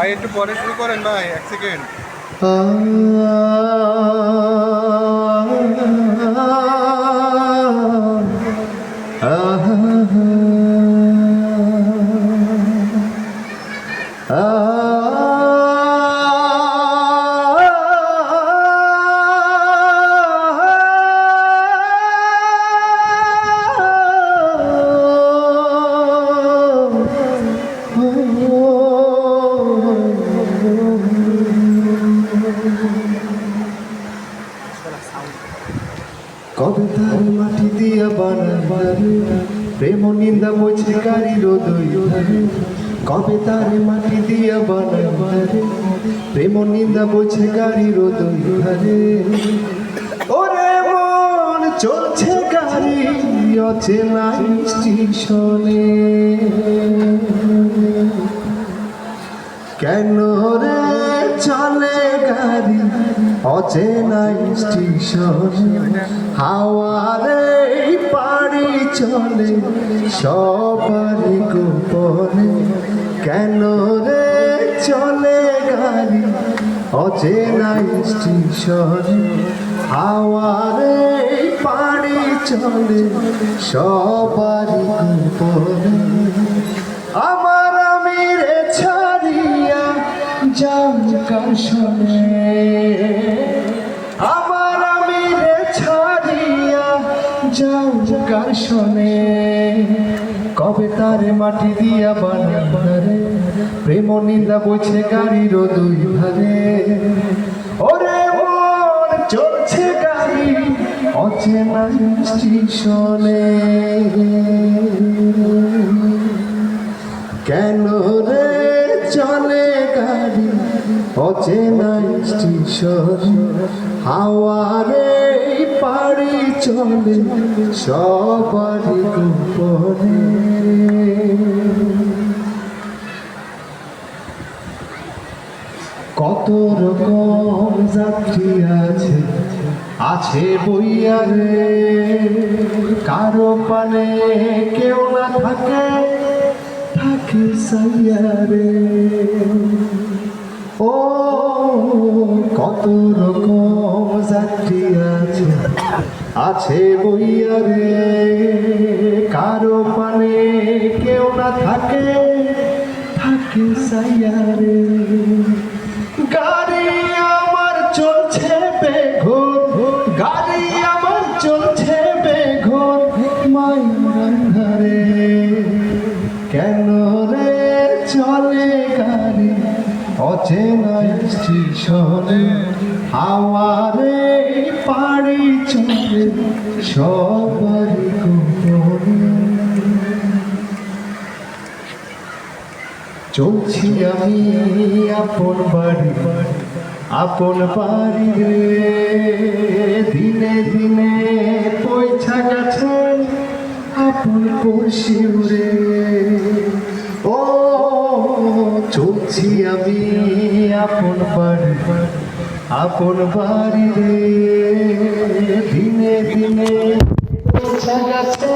ভাই একটু পরে শুরু করেন ভাই, এক সেকেন্ড। কবে তার মাটি দিয়া বানাই প্রেম নিন্দা মুছে গাড়ি রোদই ধরে। কবে তার মাটি দিয়া বানাই প্রেম নিন্দা মুছে গাড়ি রোদই ধরে। ওরে মন চলছে গাড়ি অচেনা স্টেশনে, কেন রে চলে গাড়ি অচেনা স্টেশনে। হাওয়ারে পাড়ি চলে সবারই গোপনে, কেন রে চলে গাড়ি অচেনা স্টেশনে। হাওয়ারে পাড়ি চলে সবারই গোপনে। আমার আমিরে ছাড়িয়া যাও কার শোনে, আমার আমিরে ছাড়িয়া যাও কার শোনে। কবে তারে মাটি দিয়া বানারে প্রেম নিন্দা বইছে গাড়ির দুই ধারে। ওরে মন চলছে গাড়ি অচেনা স্টেশনে, কেন রে চলে গাড়ি অচেনা স্টেশনে। হাওয়ারে পাড়ি চলে সবারই গোপনে। কত রকম যাত্রী আছে আছে বইয়া রে, কারো পানে কেউ না থাকে থাকে সাইয়ারে। ও কত রকম যাত্রী আছে আছে বইয়া রে, কারো পানে কেউ না থাকে থাকে সাইয়ারে। গাড়ি আমার চলছে বেঘোর, গাড়ি আমার চলছে বেঘোর মাইয়ার ধারে, কেন রে চলে গাড়ি অচেনা স্টেশনে। হাওয়ারে পাড়ি চলে সবারই গোপনে। চলছি আমি আপন বাড়ি আপন বাড়ি রে, দিনে দিনে পয়সা গেছে আপন পড়শি রে। ও চলছি আমি আপন বাড়ি আপন বাড়ি রে, দিনে দিনে পয়সা গেছে